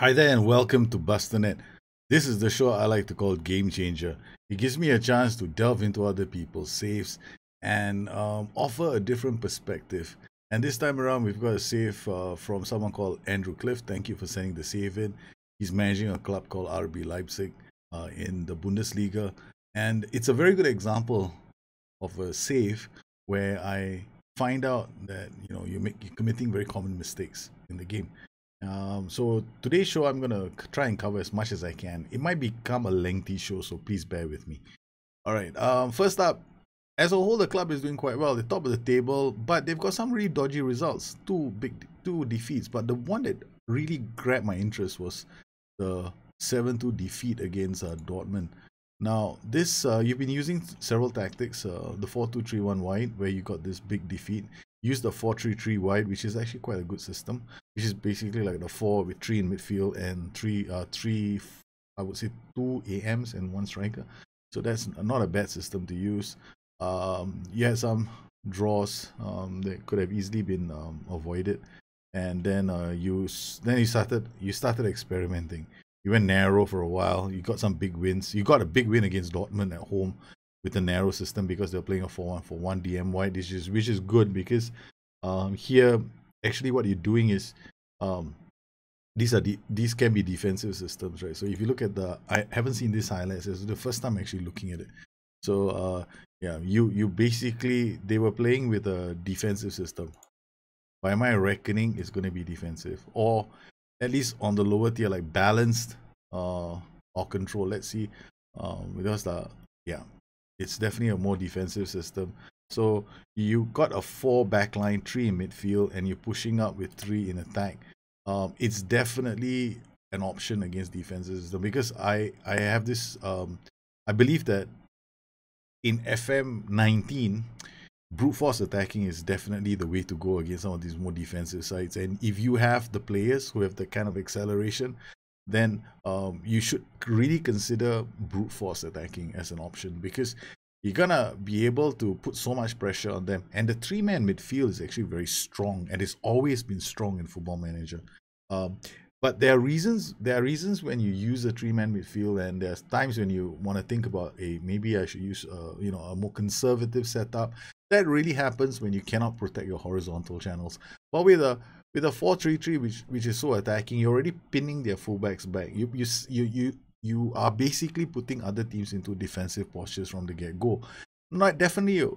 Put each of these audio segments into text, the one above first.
Hi there and welcome to Bustthenet. This is the show I like to call Gamechanger. It gives me a chance to delve into other people's saves and offer a different perspective. And this time around, we've got a save from someone called Andrew Cliff. Thank you for sending the save in. He's managing a club called RB Leipzig in the Bundesliga. And it's a very good example of a save where I find out that you're committing very common mistakes in the game. So today's show, I'm gonna try and cover as much as I can. It might become a lengthy show, so please bear with me. All right. First up, as a whole, the club is doing quite well. They're top of the table, but they've got some really dodgy results. Two defeats. But the one that really grabbed my interest was the 7-2 defeat against Dortmund. Now, this you've been using several tactics. The 4-2-3-1 wide, where you got this big defeat. Use the 4-3-3 wide, which is actually quite a good system, which is basically like the 4 with 3 in midfield and three I would say 2 AMs and 1 striker. So that's not a bad system to use. You had some draws that could have easily been avoided, and then you started experimenting. You went narrow for a while. You got some big wins. You got a big win against Dortmund at home with a narrow system because they're playing a 4-1-4-1 DM wide, which is good because here actually what you're doing is these can be defensive systems, right? So if you look at I haven't seen these highlights. It's the first time actually looking at it. So yeah, you basically, they were playing with a defensive system. By my reckoning, it's going to be defensive, or at least on the lower tier, like balanced or control. Let's see, because yeah, it's definitely a more defensive system. So you got a 4 backline, 3 in midfield, and you're pushing up with 3 in attack. It's definitely an option against defensive system, because I have this I believe that in FM19, brute force attacking is definitely the way to go against some of these more defensive sides. And if you have the players who have the kind of acceleration, then you should really consider brute force attacking as an option, because you're gonna be able to put so much pressure on them. And the 3-man midfield is actually very strong, and it's always been strong in Football Manager. But there are reasons when you use a 3-man midfield, and there's times when you want to think about maybe I should use a more conservative setup. That really happens when you cannot protect your horizontal channels. But with a 4-3-3, which is so attacking, you're already pinning their fullbacks back. You are basically putting other teams into defensive postures from the get-go. Not definitely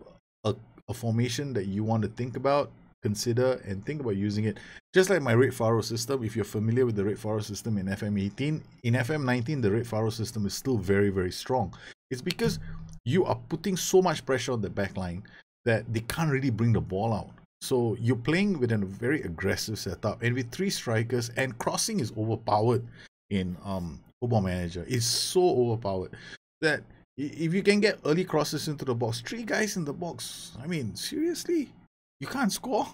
a formation that you want to think about, consider, and think about using it. Just like my Red Faro system, if you're familiar with the Red Faro system in FM18, in FM19, the Red Faro system is still very, very strong. It's because you are putting so much pressure on the back line that they can't really bring the ball out. So you're playing with a very aggressive setup, and with 3 strikers, and crossing is overpowered in Football Manager. It's so overpowered that if you can get early crosses into the box, 3 guys in the box, I mean, seriously, you can't score.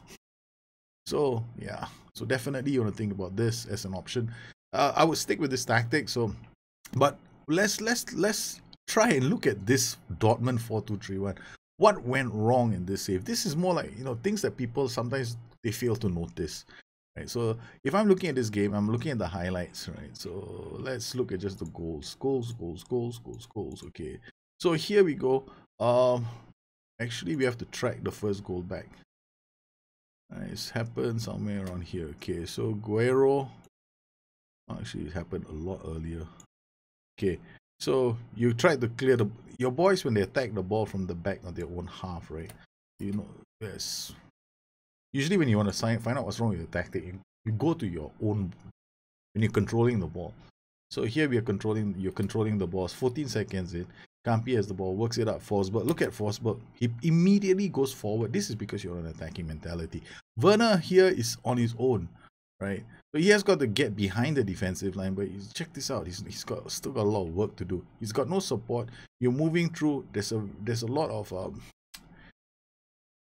So yeah, so definitely you want to think about this as an option. I would stick with this tactic. So, but let's try and look at this Dortmund 4-2-3-1. What went wrong in this save? This is more like, things that people sometimes they fail to notice, right? So if I'm looking at this game, I'm looking at the highlights, right? So let's look at just the goals. Okay, so here we go. Actually, we have to track the first goal back. It's happened somewhere around here. Okay, so Guerrero, actually it happened a lot earlier. Okay, so you tried to clear your boys when they attack the ball from the back of their own half, right? Yes. Usually when you want to find out what's wrong with your tactic, you go to your own when you're controlling the ball. So here you're controlling the ball. 14 seconds in, Campi has the ball, works it up. Forsberg, look at Forsberg. He immediately goes forward. This is because you're an attacking mentality. Werner here is on his own, right? So he has got to get behind the defensive line, but check this out. He's still got a lot of work to do. He's got no support. You're moving through. There's a lot of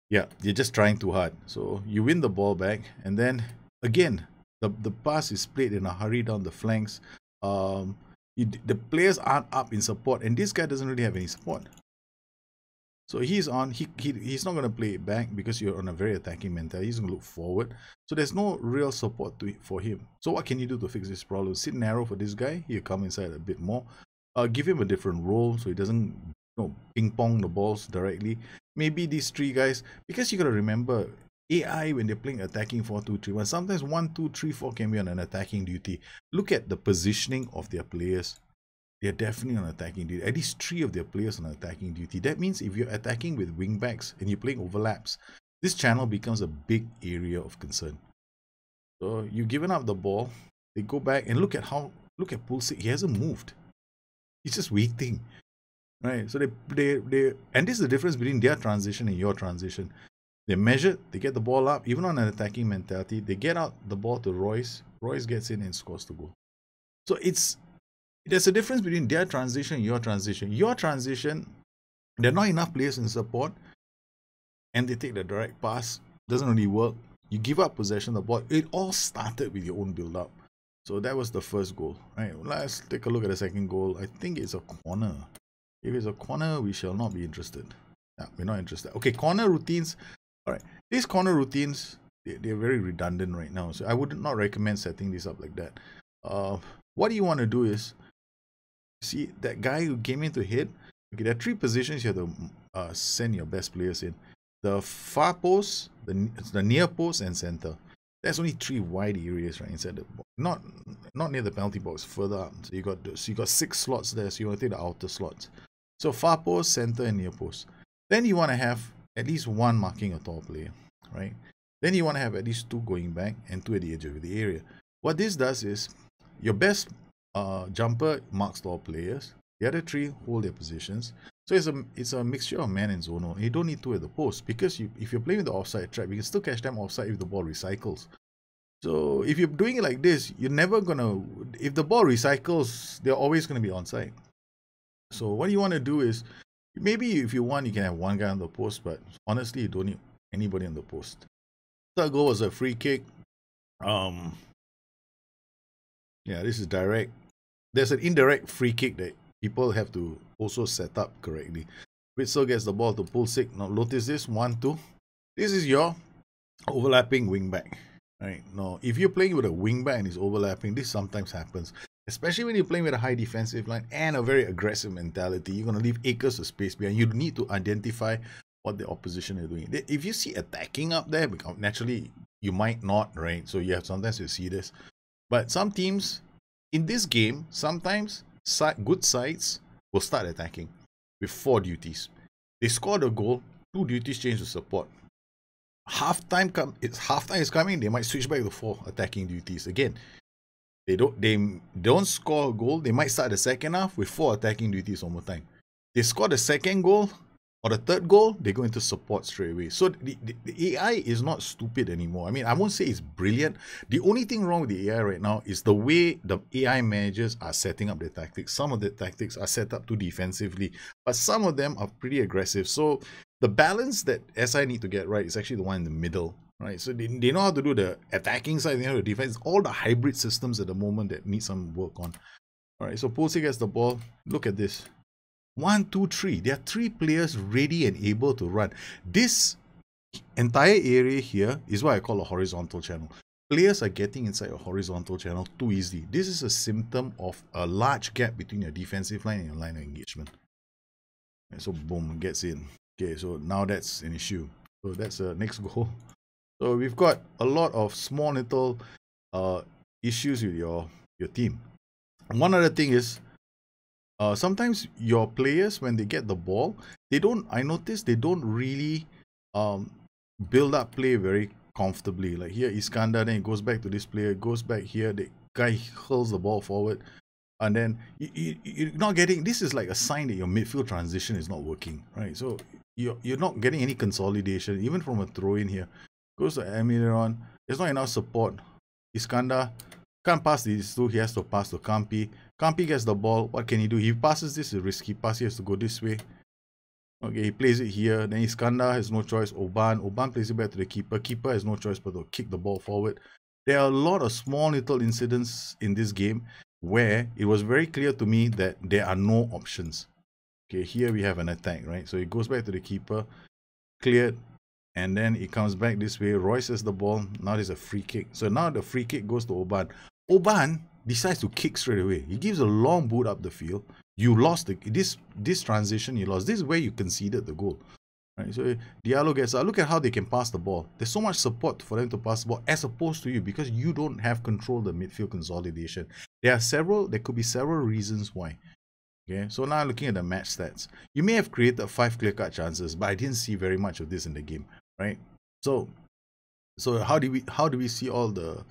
yeah, you're just trying too hard. So you win the ball back, and then again the pass is played in a hurry down the flanks. The players aren't up in support, and this guy doesn't really have any support. So he's on, he's not going to play it back because you're on a very attacking mentality. He's going to look forward. So there's no real support for him. So what can you do to fix this problem? Sit narrow for this guy. He'll come inside a bit more. Give him a different role so he doesn't ping pong the balls directly. Maybe these three guys, because you got to remember, AI, when they're playing attacking 4-2-3-1, sometimes 1-2-3-4 can be on an attacking duty. Look at the positioning of their players. They're definitely on attacking duty. At least 3 of their players on attacking duty. That means if you're attacking with wing backs and you're playing overlaps, this channel becomes a big area of concern. So you've given up the ball. They go back and look at Pulisic. He hasn't moved. He's just waiting. Right? So they and this is the difference between their transition and your transition. They measure, they get the ball up, even on an attacking mentality. They get out the ball to Royce. Royce gets in and scores the goal. So there's a difference between their transition and your transition. Your transition, there are not enough players in support, and they take the direct pass. Doesn't really work. You give up possession of the ball. It all started with your own build-up. So that was the first goal. Right? Let's take a look at the second goal. I think it's a corner. If it's a corner, we shall not be interested. Yeah, we're not interested. Okay, corner routines. All right, these corner routines, they're very redundant right now. So I would not recommend setting this up like that. What you want to do is, see that guy who came in to hit. Okay, there are 3 positions you have to send your best players in: the far post, the near post, and center. There's only 3 wide areas right inside the box. Not near the penalty box, further up. So you got 6 slots there. So you want to take the outer slots. So far post, center, and near post. Then you want to have at least 1 marking a tall player, right? Then you want to have at least 2 going back and 2 at the edge of the area. What this does is your best jumper marks tall players. The other 3 hold their positions. So it's a mixture of man and zonal. You don't need 2 at the post because if you're playing with the offside trap, you can still catch them offside if the ball recycles. So if you're doing it like this, you're never gonna. If the ball recycles, they're always gonna be onside. So what you want to do is, maybe if you want, you can have 1 guy on the post, but honestly, you don't need anybody on the post. Third goal was a free kick. Yeah, this is direct. There's an indirect free kick that people have to also set up correctly. Witsel gets the ball to Pulisic. Now notice this, 1-2. This is your overlapping wing back. Right? Now, if you're playing with a wing back and it's overlapping, this sometimes happens. Especially when you're playing with a high defensive line and a very aggressive mentality. You're going to leave acres of space behind. You need to identify what the opposition is doing. If you see attacking up there, because naturally you might not, right? So sometimes you see this. But some teams in this game, sometimes good sides will start attacking with 4 duties. They scored a goal, 2 duties change to support. Halftime is coming, they might switch back to 4 attacking duties. Again, they don't score a goal, they might start the second half with 4 attacking duties one more time. They score the second goal or the third goal, they go into support straight away. So the AI is not stupid anymore. I mean, I won't say it's brilliant. The only thing wrong with the AI right now is the way the AI managers are setting up their tactics. Some of the tactics are set up too defensively, but some of them are pretty aggressive. So the balance that SI need to get right is actually the one in the middle, right? So they know how to do the attacking side, they know how to defense. All the hybrid systems at the moment that need some work on. All right, so Pulisic gets the ball. Look at this. 1, 2, 3. There are 3 players ready and able to run. This entire area here is what I call a horizontal channel. Players are getting inside a horizontal channel too easily. This is a symptom of a large gap between your defensive line and your line of engagement. And so boom, gets in. Okay, so now that's an issue. So that's the next goal. So we've got a lot of small little issues with your team. One other thing is, sometimes your players, when they get the ball, I notice they don't really build up play very comfortably. Like here, Iskandar, then it goes back to this player, goes back here, the guy hurls the ball forward, and then you're not getting, this is like a sign that your midfield transition is not working, right? So you're not getting any consolidation, even from a throw in here. Goes to Almiron, there's not enough support. Iskandar can't pass these two, he has to pass to Kampi. Kampi gets the ball, what can he do? He passes this, is risky pass, he has to go this way. Okay, he plays it here, then Iskandar has no choice. Oban plays it back to the keeper. Keeper has no choice but to kick the ball forward. There are a lot of small little incidents in this game where it was very clear to me that there are no options. Okay, here we have an attack, right? So it goes back to the keeper, cleared, and then it comes back this way. Royce has the ball. Now there's a free kick. So now the free kick goes to Oban. Oban decides to kick straight away. He gives a long boot up the field. You lost this transition. You lost. This is where you conceded the goal. Right? So Diallo gets out. Look at how they can pass the ball. There's so much support for them to pass the ball as opposed to you, because you don't have control of the midfield consolidation. There could be several reasons why. Okay, so now looking at the match stats, you may have created 5 clear-cut chances, but I didn't see very much of this in the game, right? So how do we see all the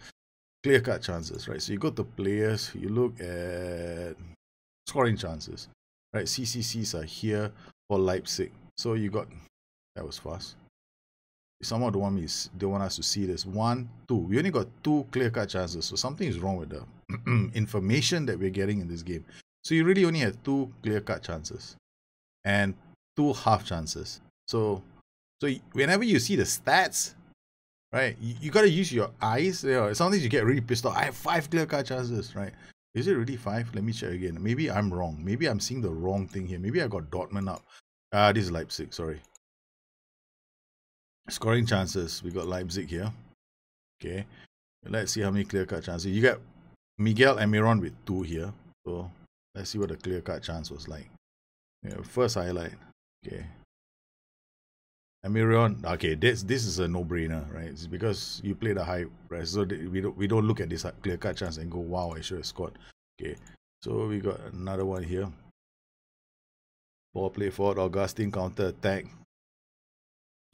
clear-cut chances, right? So you go to players, you look at scoring chances, right? CCCs are here for Leipzig. So you got, that was fast. Someone don't want us to see this. 1, 2. We only got 2 clear-cut chances, so something is wrong with the information that we're getting in this game. So you really only have 2 clear-cut chances and 2 half chances. So whenever you see the stats, right, you got to use your eyes. You know, sometimes you get really pissed off. I have 5 clear-cut chances, right? Is it really 5? Let me check again. Maybe I'm wrong. Maybe I'm seeing the wrong thing here. Maybe I got Dortmund up. This is Leipzig, sorry. Scoring chances. We got Leipzig here. Okay. Let's see how many clear-cut chances. You got Miguel Amiron with 2 here. So let's see what the clear-cut chance was like. Yeah, first highlight. Okay. Amiron. Okay, this is a no-brainer, right? It's because you play the high press, so we don't look at this clear-cut chance and go, wow, I should have scored. Okay. So we got another one here. Ball play forward, Augustine counter attack.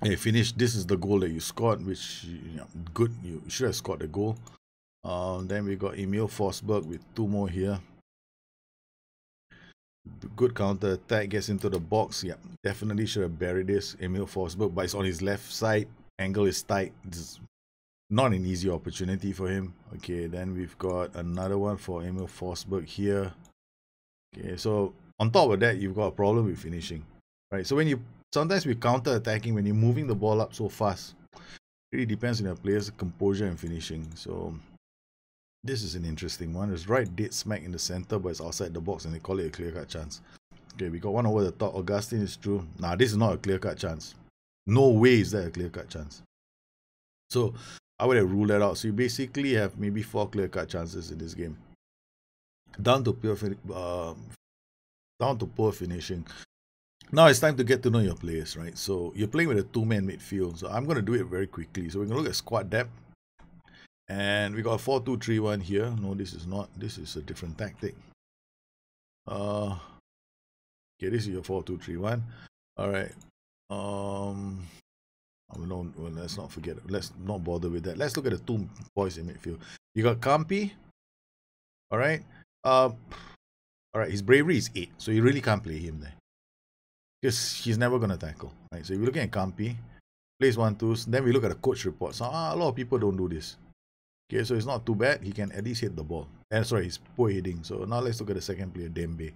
Hey, finish. This is the goal that you scored, which, you know, good. You should have scored the goal. Then we got Emil Forsberg with 2 more here. Good counter attack, gets into the box. Yeah, definitely should have buried this. Emil Forsberg, but it's on his left side. Angle is tight. This is not an easy opportunity for him. Okay, then we've got another one for Emil Forsberg here. Okay, so on top of that, you've got a problem with finishing, right? So sometimes we counter attacking when you're moving the ball up so fast. It really depends on your player's composure and finishing. So this is an interesting one. It's right dead smack in the center, but it's outside the box and they call it a clear-cut chance. Okay, we got one over the top. Augustine is true. Nah, this is not a clear-cut chance. No way is that a clear-cut chance. So I would have ruled that out. So you basically have maybe 4 clear-cut chances in this game. Down to poor finishing. Now it's time to get to know your players, right? So you're playing with a 2-man midfield. So I'm going to do it very quickly. So we're going to look at squad depth. And we got a 4-2-3-1 here. No, this is not. This is a different tactic. Okay, this is your 4-2-3-1. All right. Let's not forget. Let's not bother with that. Let's look at the 2 boys in midfield. You got Campi. All right. All right. His bravery is 8, so you really can't play him there because he's never gonna tackle. Right. So if you're looking at Campi, plays 1-2s. Then we look at the coach report. So a lot of people don't do this. Okay, so it's not too bad. He can at least hit the ball. And sorry, he's poor hitting. So now let's look at the second player, Dembe.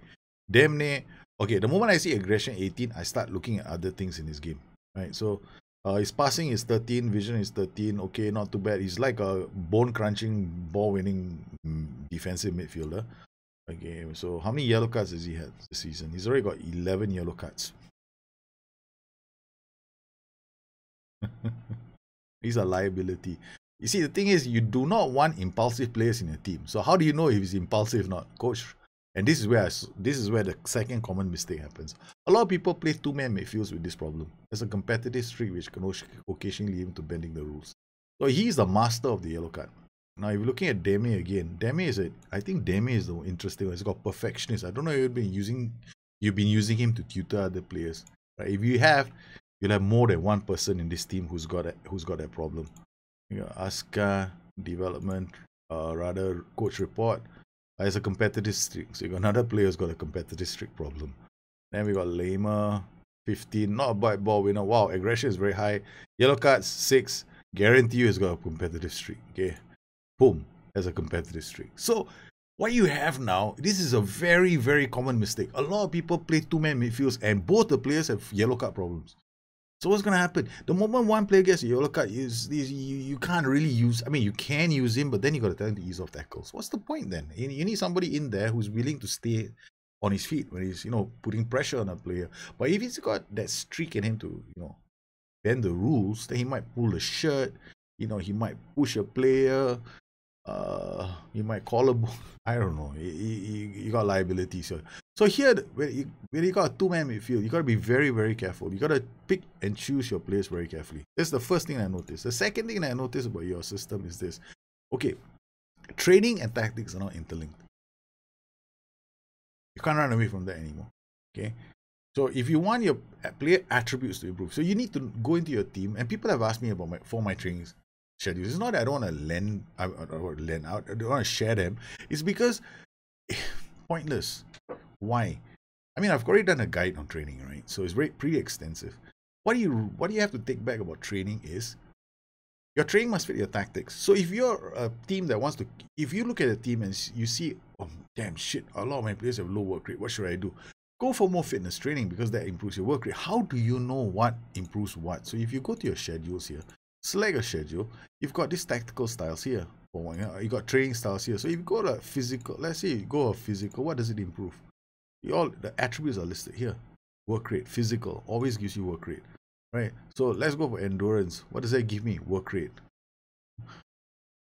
Demne. Okay, the moment I see aggression 18, I start looking at other things in his game. Right. So his passing is 13, vision is 13. Okay, not too bad. He's like a bone-crunching, ball-winning defensive midfielder. Okay, so how many yellow cards has he had this season? He's already got 11 yellow cards. He's a liability. You see, the thing is, you do not want impulsive players in your team. So how do you know if he's impulsive or not? Coach. And this is where the second common mistake happens. A lot of people play 2-man midfields with this problem. There's a competitive streak which can occasionally lead him to bending the rules. So he's the master of the yellow card. Now, if you're looking at Demi again, I think Demi is the interesting one. He's got perfectionist. I don't know if you've been using him to tutor other players. Right? If you have, you'll have more than one person in this team who's got that problem. You got Aska, development, coach report. Has a competitive streak. So you got another player who's got a competitive streak problem. Then we got Lamer, 15, not a bite ball winner. Wow, aggression is very high. Yellow cards, 6. Guarantee you he's got a competitive streak. Okay. Boom, has a competitive streak. So what you have now, this is a very, very common mistake. A lot of people play 2-man midfields and both the players have yellow card problems. So what's going to happen? The moment one player gets a yellow card, you can't really use... I mean, you can use him, but then you got to tell him to ease off tackles. What's the point then? You need somebody in there who's willing to stay on his feet when he's, putting pressure on a player. But if he's got that streak in him to, bend the rules, then he might pull the shirt, he might push a player, he might call a ball. I don't know. You got liabilities here. So here, when you got a two-man midfield, you got to be very, very careful. You got to pick and choose your players very carefully. That's the first thing I noticed. The second thing I noticed about your system is this. Okay, training and tactics are not interlinked. You can't run away from that anymore. Okay, so if you want your player attributes to improve, so you need to go into your team. And people have asked me about my trainings schedules. It's not that I don't want to lend out. I don't want to share them. It's because pointless. Why? I mean, I've already done a guide on training, right? So it's pretty extensive. What you have to take back about training is your training must fit your tactics. So if you're a team that wants to, if you look at a team and you see, oh damn shit, a lot of my players have low work rate, what should I do? Go for more fitness training because that improves your work rate. How do you know what improves what? So if you go to your schedules here, select a schedule, you've got these tactical styles here. You got training styles here. So if you go to physical, let's say you go to physical, what does it improve? The attributes are listed here. Work rate, physical, always gives you work rate. Right, so let's go for endurance. What does that give me? Work rate.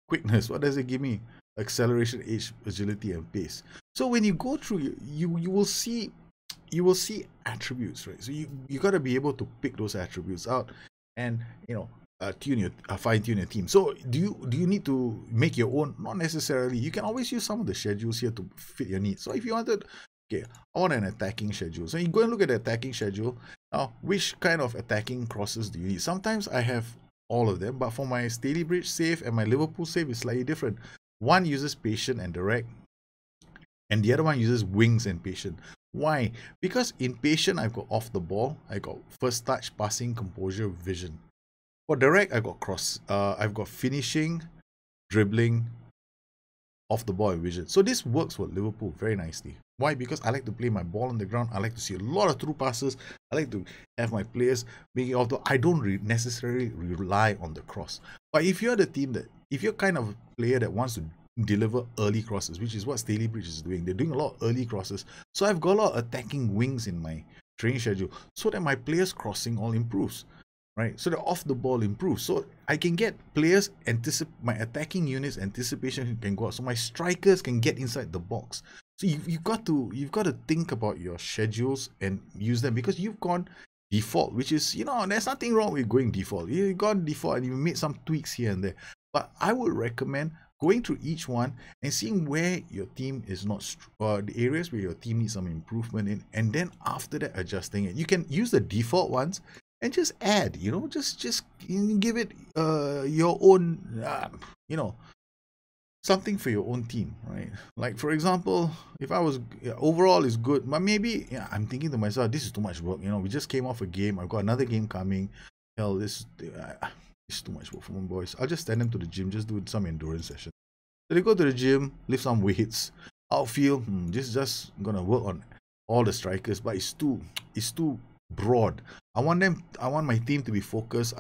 Quickness. What does it give me? Acceleration, age, agility, and pace. So when you go through, you will see attributes, right? So you got to be able to pick those attributes out, and fine tune your team. So do you need to make your own? Not necessarily. You can always use some of the schedules here to fit your needs. So if you wanted, okay, I want an attacking schedule. So you go and look at the attacking schedule. Now, which kind of attacking crosses do you need? Sometimes I have all of them, but for my Stalybridge save and my Liverpool save, it's slightly different. One uses patient and direct, and the other one uses wings and patient. Why? Because in patient, I've got off the ball, I got first touch, passing, composure, vision. For direct, I got I've got finishing, dribbling, off the ball, and vision. So this works for Liverpool very nicely. Why? Because I like to play my ball on the ground. I like to see a lot of through passes. I like to have my players making off the. I don't necessarily rely on the cross. But if you're the team if you're kind of a player that wants to deliver early crosses, which is what Stalybridge is doing, they're doing a lot of early crosses. So I've got a lot of attacking wings in my training schedule, so that my players crossing all improves. Right, so the off the ball improves. So I can get players my attacking units anticipation can go up. So my strikers can get inside the box. So you've got to think about your schedules and use them, because you've gone default, which is, there's nothing wrong with going default. You've gone default and you made some tweaks here and there. But I would recommend going through each one and seeing where your team is not, the areas where your team needs some improvement in, and then after that adjusting it. You can use the default ones and just add, just give it your own, something for your own team, right? Like, for example, if I was, overall is good, but maybe, I'm thinking to myself, this is too much work. We just came off a game. I've got another game coming. Hell, this is too much work for my boys. I'll just send them to the gym, just do some endurance session. So they go to the gym, lift some weights, outfield. This is just gonna work on all the strikers, but it's too broad. I want my team to be focused.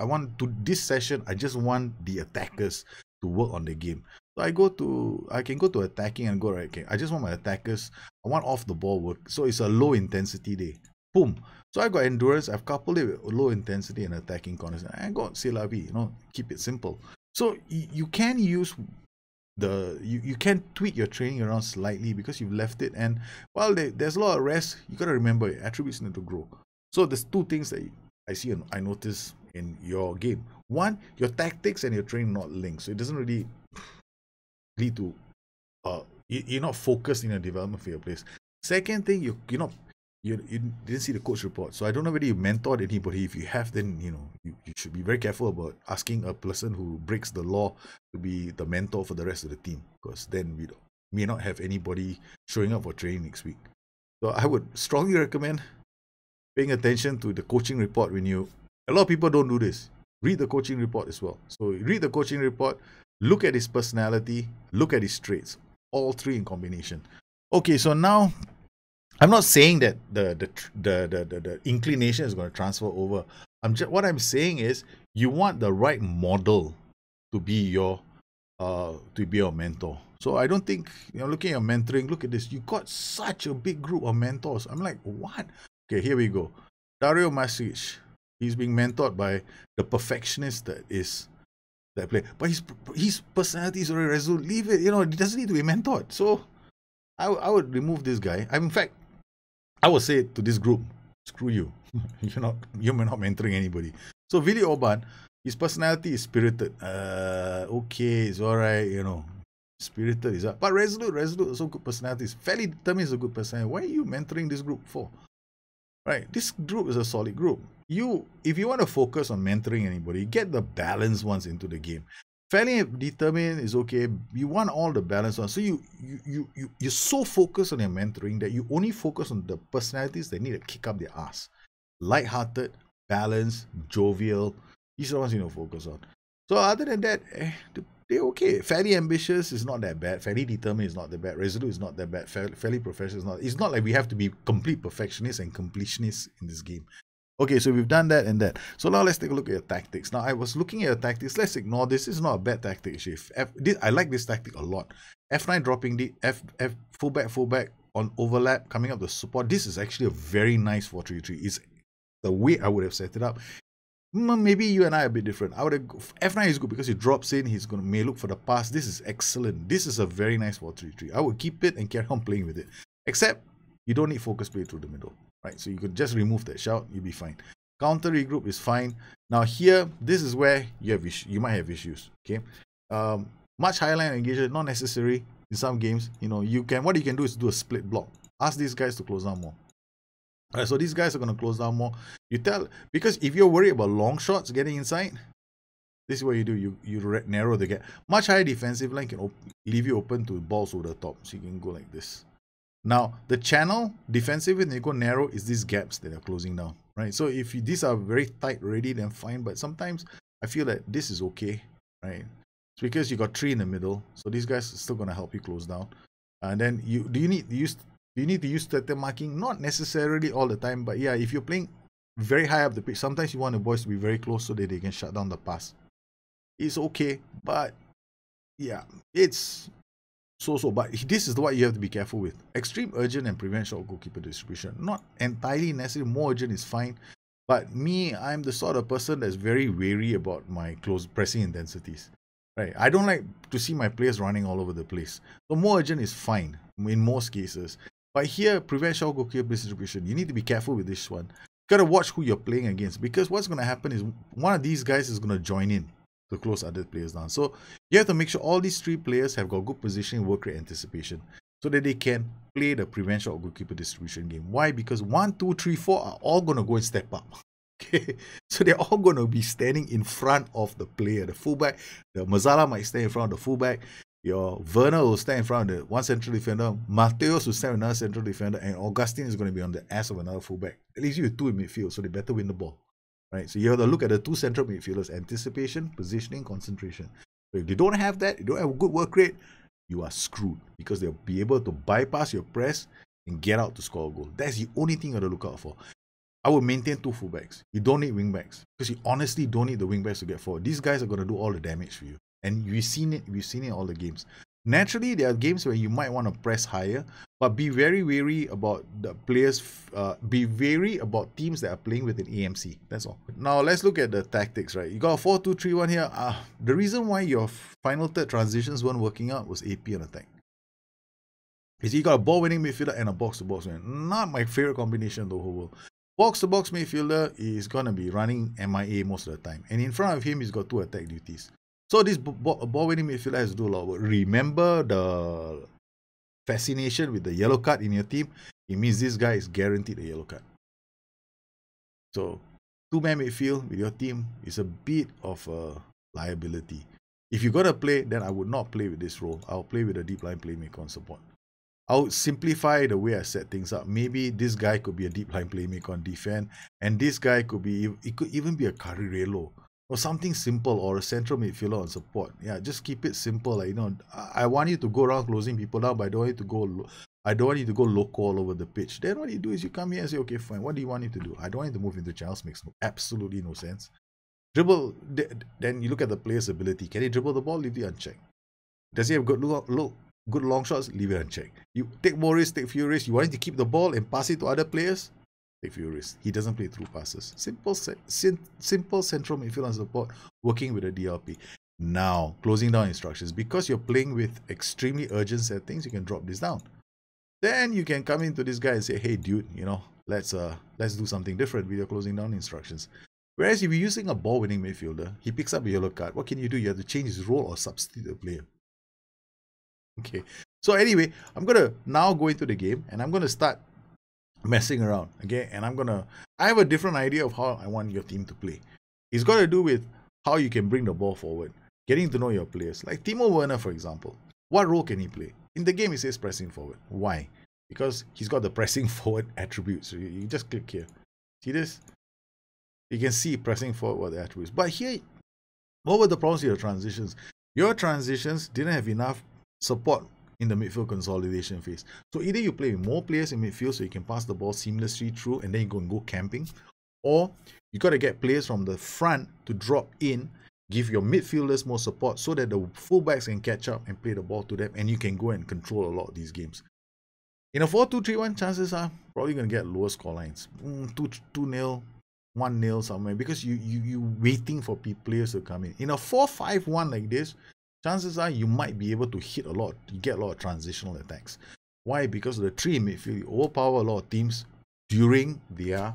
This session, I just want the attackers to work on the game. So I can go to attacking and go, right, okay, I just want my attackers, I want off the ball work. So it's a low intensity day. Boom. So I got endurance, I've coupled it with low intensity and attacking corners. I got c'est la vie, keep it simple. So you can use you can tweak your training around slightly because you've left it, and while there's a lot of rest, you got to remember attributes need to grow. So there's two things that I notice in your game. One, your tactics and your training not linked, so it doesn't really lead to you're not focused in your development for your players. Second thing, you didn't see the coach report, so I don't know whether you mentored anybody. If you have, then you should be very careful about asking a person who breaks the law to be the mentor for the rest of the team, because then we may not have anybody showing up for training next week. So I would strongly recommend paying attention to the coaching report. A lot of people don't do this. Read the coaching report as well. So read the coaching report, look at his personality, look at his traits, all three in combination. Okay, so now I'm not saying that the inclination is going to transfer over. What I'm saying is you want the right model to be your to be your mentor. So I don't think, looking at mentoring, look at this. You got such a big group of mentors. I'm like, what? Okay, here we go. Dario Masic. He's being mentored by the perfectionist that play. But his personality is already resolute. Leave it. He doesn't need to be mentored. So I would remove this guy. In fact, I would say to this group, screw you. You're not mentoring anybody. So Willy Orban, his personality is spirited. Okay, it's alright, Spirited is up. But resolute also good personalities. Fairly determined is a good personality. Why are you mentoring this group for? Right? This group is a solid group. If you want to focus on mentoring anybody, get the balanced ones into the game. Fairly determined is okay. You want all the balanced ones. So you're so focused on your mentoring that you only focus on the personalities that need to kick up their ass. Light-hearted, balanced, jovial. These are the ones you focus on. So other than that, they're okay. Fairly ambitious is not that bad. Fairly determined is not that bad. Resolute is not that bad. Fairly professional is not. It's not like we have to be complete perfectionists and completionists in this game. Okay, so we've done that and that. So now let's take a look at your tactics. Now I was looking at your tactics. Let's ignore this. This is not a bad tactic, actually. I like this tactic a lot. F9 dropping the F fullback on overlap, coming up the support. This is actually a very nice 4-3-3. It's the way I would have set it up. Maybe you and I are a bit different. F9 is good because he drops in. He's may look for the pass. This is excellent. This is a very nice 4-3-3. I would keep it and carry on playing with it. Except you don't need focus play through the middle. Right, so you could just remove that shout, you'll be fine. Counter regroup is fine. Now here, this is where you might have issues. Okay, much higher line engagement, not necessary in some games. What you can do is do a split block. Ask these guys to close down more. All right, so these guys are going to close down more. Because if you're worried about long shots getting inside, this is what you do. You narrow the gap. Much higher defensive line can leave you open to balls over the top, so you can go like this. Now, the channel, defensive, when you go narrow, is these gaps that are closing down, right? So if these are very tight already, then fine. But sometimes I feel that this is okay, right? It's because you got 3 in the middle. So these guys are still going to help you close down. And then do you need to use static marking? Not necessarily all the time. But yeah, if you're playing very high up the pitch, sometimes you want the boys to be very close so that they can shut down the pass. It's okay. But yeah, it's... But this is what you have to be careful with. Extreme urgent and prevent short goalkeeper distribution. Not entirely necessary. More urgent is fine. But me, I'm the sort of person that's very wary about my close pressing intensities. Right? I don't like to see my players running all over the place. So more urgent is fine in most cases. But here, prevent short goalkeeper distribution. You need to be careful with this one. You got to watch who you're playing against. Because what's going to happen is one of these guys is going to join in to close other players down. So you have to make sure all these 3 players have got good positioning, work rate, anticipation, so that they can play the prevent shot goalkeeper distribution game. Why? Because 1, 2, 3, 4 are all going to go and step up. Okay, so they're all going to be standing in front of the player, the fullback. The Mazzala might stand in front of the fullback. Your Werner will stand in front of the one central defender. Mateos will stand with another central defender, and Augustine is going to be on the ass of another fullback. At least you have 2 in midfield, so they better win the ball. Right, so you have to look at the 2 central midfielders: anticipation, positioning, concentration. So if you don't have that, you don't have a good work rate, you are screwed, because they'll be able to bypass your press and get out to score a goal. That's the only thing you have to look out for. I would maintain 2 fullbacks. You don't need wingbacks, because you honestly don't need the wingbacks to get forward. These guys are going to do all the damage for you, and we've seen it in all the games. Naturally, there are games where you might want to press higher, but be very wary about the players. Be wary about teams that are playing with an AMC. That's all. Now, let's look at the tactics, right? You got a 4-2-3-1 here. The reason why your final third transitions weren't working out was AP and attack. You got a ball-winning midfielder and a box-to-box man. Not my favorite combination in the whole world. Box-to-box midfielder is going to be running MIA most of the time. And in front of him, he's got 2 attack duties. So this ball-winning midfielder has to do a lot of work. Remember the fascination with the yellow card in your team? It means this guy is guaranteed a yellow card. So 2-man midfield with your team is a bit of a liability. If you're going to play, then I would not play with this role. I'll play with a deep line playmaker on support. I would simplify the way I set things up. Maybe this guy could be a deep line playmaker on defense, and this guy could even be a Carrillo, or something simple, or a central midfielder on support. Yeah, just keep it simple. Like, I want you to go around closing people down, but I don't want you to go loco all over the pitch. Then what you do is you come here and say, okay, fine, what do you want me to do? I don't want you to move into channels. Makes absolutely no sense. Dribble, then you look at the player's ability. Can he dribble the ball? Leave it unchecked. Does he have good good long shots? Leave it unchecked. You take more risks, take few risks. You want him to keep the ball and pass it to other players? Take few risks. He doesn't play through passes. Simple central midfield and support working with a DLP. Now, closing down instructions. Because you're playing with extremely urgent settings, you can drop this down. Then you can come into this guy and say, hey dude, you know, let's do something different with your closing down instructions. Whereas if you're using a ball-winning midfielder, he picks up a yellow card. What can you do? You have to change his role or substitute a player. Okay. So anyway, I'm going to now go into the game and I'm going to start messing around. Okay. And I have a different idea of how I want your team to play. It's got to do with how you can bring the ball forward, getting to know your players. Like Timo Werner, for example. What role can he play? In the game, it says pressing forward. Why? Because he's got the pressing forward attributes. So you just click here. See this? You can see pressing forward what the attributes. But here, what were the problems with your transitions? Your transitions didn't have enough support in the midfield consolidation phase. So either you play with more players in midfield so you can pass the ball seamlessly through and then you go camping, or you got to get players from the front to drop in, give your midfielders more support so that the fullbacks can catch up and play the ball to them and you can go and control a lot of these games. In a 4-2-3-1, chances are probably going to get lower score lines. 2-0, 1-0 somewhere, because you waiting for players to come in. In a 4-5-1 like this, chances are you might be able to hit a lot. You get a lot of transitional attacks. Why? Because of the 3 in midfield, you overpower a lot of teams during their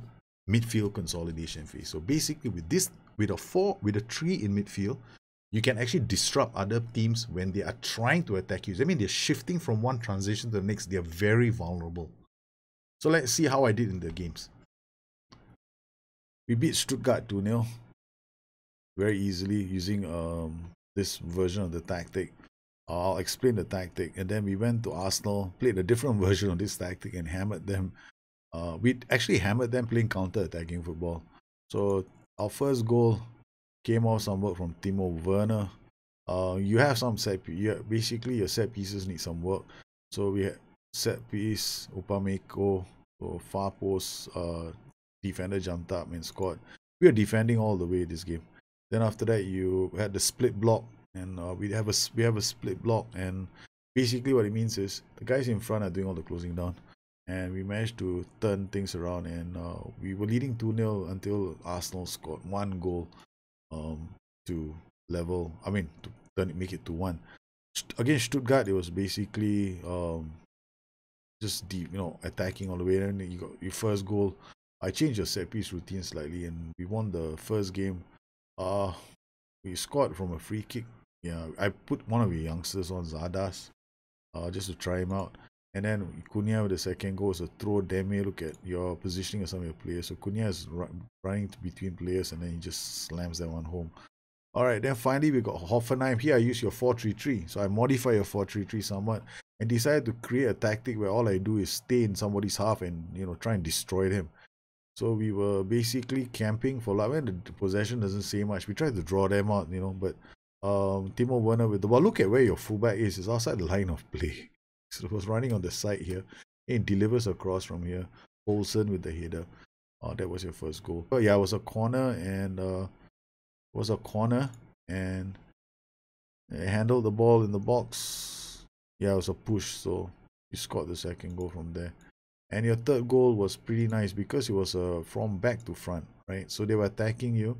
midfield consolidation phase. So basically with a 3 in midfield, you can actually disrupt other teams when they are trying to attack you. I mean, they're shifting from one transition to the next. They're very vulnerable. So let's see how I did in the games. We beat Stuttgart 2-0 very easily using this version of the tactic. I'll explain the tactic. And then we went to Arsenal, played a different version of this tactic and hammered them. We actually hammered them playing counter-attacking football. So our first goal came off some work from Timo Werner. You have some basically your set pieces need some work. So we had set piece, Upamecano, so far post, defender jumped up and scored. We are defending all the way this game. Then after that, you had the split block, and we have a split block, and basically what it means is the guys in front are doing all the closing down, and we managed to turn things around, and we were leading 2-0 until Arsenal scored 1 goal to level. I mean, to make it 2-1. Against Stuttgart, it was basically just deep, attacking all the way. And then you got your first goal. I changed your set piece routine slightly, and we won the first game. We scored from a free kick. Yeah, I put one of the youngsters on, Zardas, just to try him out. And then Cunha with the second goal is a throw. Deme, look at your positioning of some of your players. So Cunha is running between players, and then he just slams that one home. Alright, then finally we got Hoffenheim. Here I use your 4-3-3. So I modify your 4-3-3 somewhat and decided to create a tactic where all I do is stay in somebody's half and try and destroy them. So we were basically camping for like, when the possession doesn't say much. We tried to draw them out, but Timo Werner with the ball. Look at where your fullback is. It's outside the line of play. So it was running on the side here. It delivers across from here. Olsen with the header. That was your first goal. Oh yeah, it was a corner, and they handled the ball in the box. Yeah, it was a push, so you scored the second goal from there. And your third goal was pretty nice because it was from back to front, right? So they were attacking you,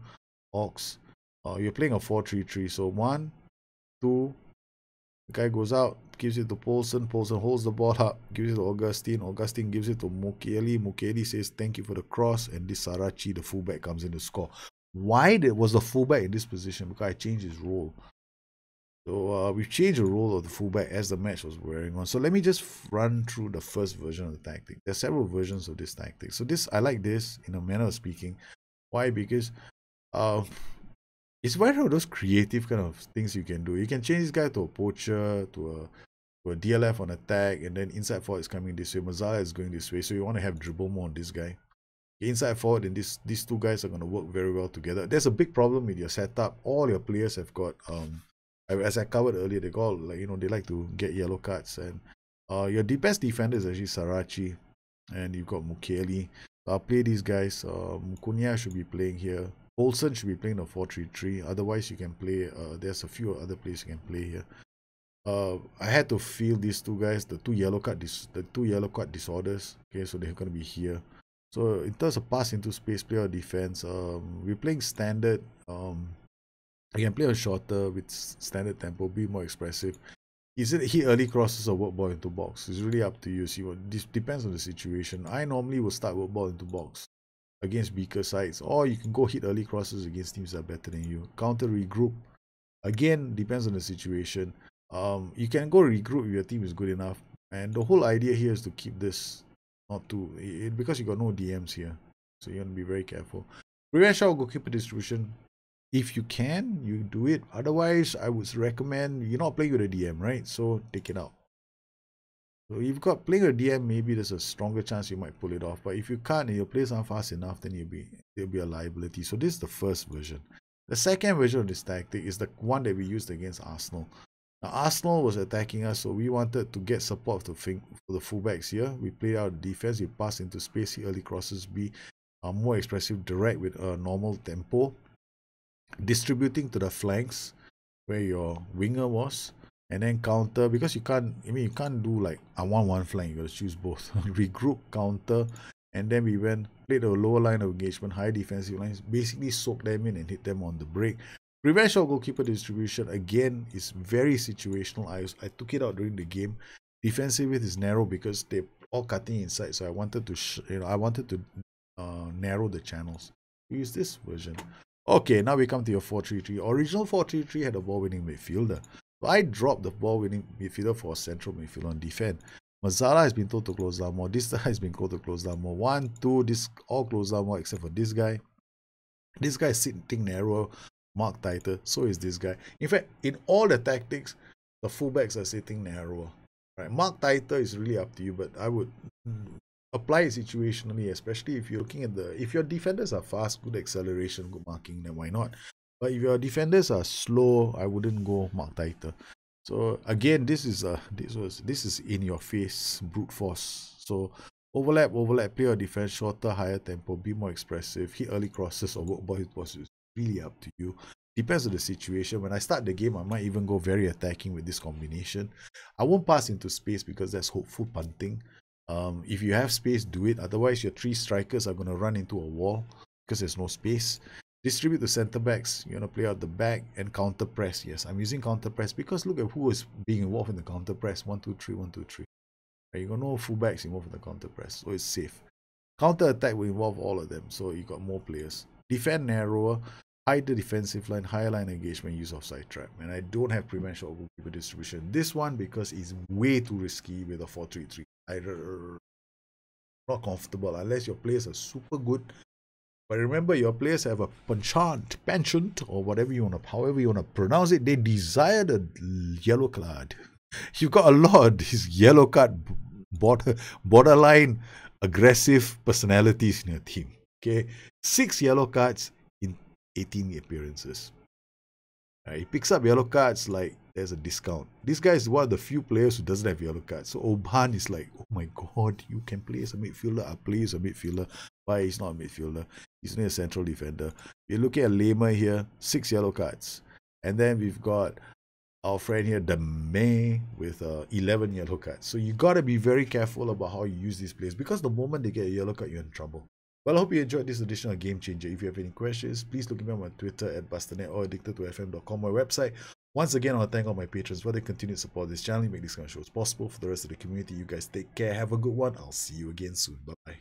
Ox. You're playing a 4-3-3. So 1, 2, the guy goes out, gives it to Poulsen. Poulsen holds the ball up, gives it to Augustine. Augustine gives it to Mukiele. Mukiele says thank you for the cross, and this Sarachi, the fullback, comes in to score. Why was the fullback in this position? Because I changed his role. So we've changed the role of the fullback as the match was wearing on. So let me just run through the first version of the tactic. There are several versions of this tactic. So I like this in a manner of speaking. Why? Because it's one of those creative kind of things you can do. You can change this guy to a poacher, to a DLF on attack, and then inside forward is coming this way. Mazzala is going this way. So you want to have dribble more on this guy. Inside forward, and these two guys are going to work very well together. There's a big problem with your setup. All your players have got as I covered earlier, they got they like to get yellow cards, and your best defender is actually Sarachi, and you've got Mukiele. I'll play these guys. Cunha should be playing here. Olsen should be playing a 4-3-3. Otherwise, you can play. There's a few other players you can play here. I had to feel these two guys, the two yellow card disorders. Okay, so they're gonna be here. So in terms of pass into space, play or defense, we're playing standard. I can play a shorter with standard tempo, be more expressive. Is it hit early crosses or work ball into box? It's really up to you. See what this depends on the situation. I normally will start work ball into box against weaker sides, or you can go hit early crosses against teams that are better than you. Counter regroup. Again, depends on the situation. You can go regroup if your team is good enough. And the whole idea here is to keep this not too because you got no DMs here. So you're gonna be very careful. Prevent shot goalkeeper distribution. If you can, you do it. Otherwise, I would recommend you're not playing with a DM, right? So take it out. So if you've got playing a DM, maybe there's a stronger chance you might pull it off. But if you can't and your players aren't fast enough, then it'll be a liability. So this is the first version. The second version of this tactic is the one that we used against Arsenal. Now Arsenal was attacking us, so we wanted to get support for the fullbacks here. We played out defense, we passed into space, early crosses, be more expressive, direct with a normal tempo, distributing to the flanks where your winger was, and then counter, because you can't do like I want one flank, you gotta choose both. Regroup, counter, and then we played a lower line of engagement, high defensive lines, basically soak them in and hit them on the break. Prevent shot goalkeeper distribution again is very situational. I took it out during the game. Defensive width is narrow because they're all cutting inside, so I wanted to narrow the channels. Use this version. Okay, now we come to your 4-3-3. Original 4-3-3 had a ball-winning midfielder. So I dropped the ball-winning midfielder for a central midfielder on defense. Mazzala has been told to close down more. This guy has been told to close down more. 1, 2, this all close down more except for this guy. This guy is sitting narrower, mark tighter. So is this guy. In fact, in all the tactics, the fullbacks are sitting narrower. Right? Mark tighter is really up to you, but I would apply it situationally, especially if you're looking at if your defenders are fast, good acceleration, good marking, then why not? But if your defenders are slow, I wouldn't go mark tighter. So again, this is in your face brute force. So overlap, play your defense shorter, higher tempo, be more expressive, hit early crosses or work ball hit passes. Really up to you. Depends on the situation. When I start the game, I might even go very attacking with this combination. I won't pass into space because that's hopeful punting. If you have space, do it. Otherwise, your 3 strikers are going to run into a wall because there's no space. Distribute the center backs. You're going to play out the back and counter press. Yes, I'm using counter press because look at who is being involved in the counter press. 1, 2, 3, 1, 2, 3. You got no fullbacks involved in the counter press, so it's safe. Counter attack will involve all of them, so you got more players. Defend narrower, hide the defensive line, higher line engagement, use offside trap. And I don't have prevent shot goalkeeper distribution. This one because it's way too risky with a 4-3-3. I'm not comfortable unless your players are super good. But remember, your players have a penchant, or whatever however you want to pronounce it. They desire the yellow card. You've got a lot of these yellow card borderline aggressive personalities in your team. Okay, 6 yellow cards in 18 appearances. He picks up yellow cards like there's a discount. This guy is one of the few players who doesn't have yellow cards. So Oban is like, oh my god, you can play as a midfielder. I'll play as a midfielder. Why? He's not a midfielder. He's only a central defender. We're looking at Lema here, 6 yellow cards. And then we've got our friend here, Dame, with 11 yellow cards. So you got to be very careful about how you use these players because the moment they get a yellow card, you're in trouble. Well, I hope you enjoyed this edition of Game Changer. If you have any questions, please look at me on my Twitter at Bustthenet or addicted2fm.com, my website. Once again, I want to thank all my patrons for their continued support of this channel. Make these kind of shows possible for the rest of the community. You guys take care. Have a good one. I'll see you again soon. Bye-bye.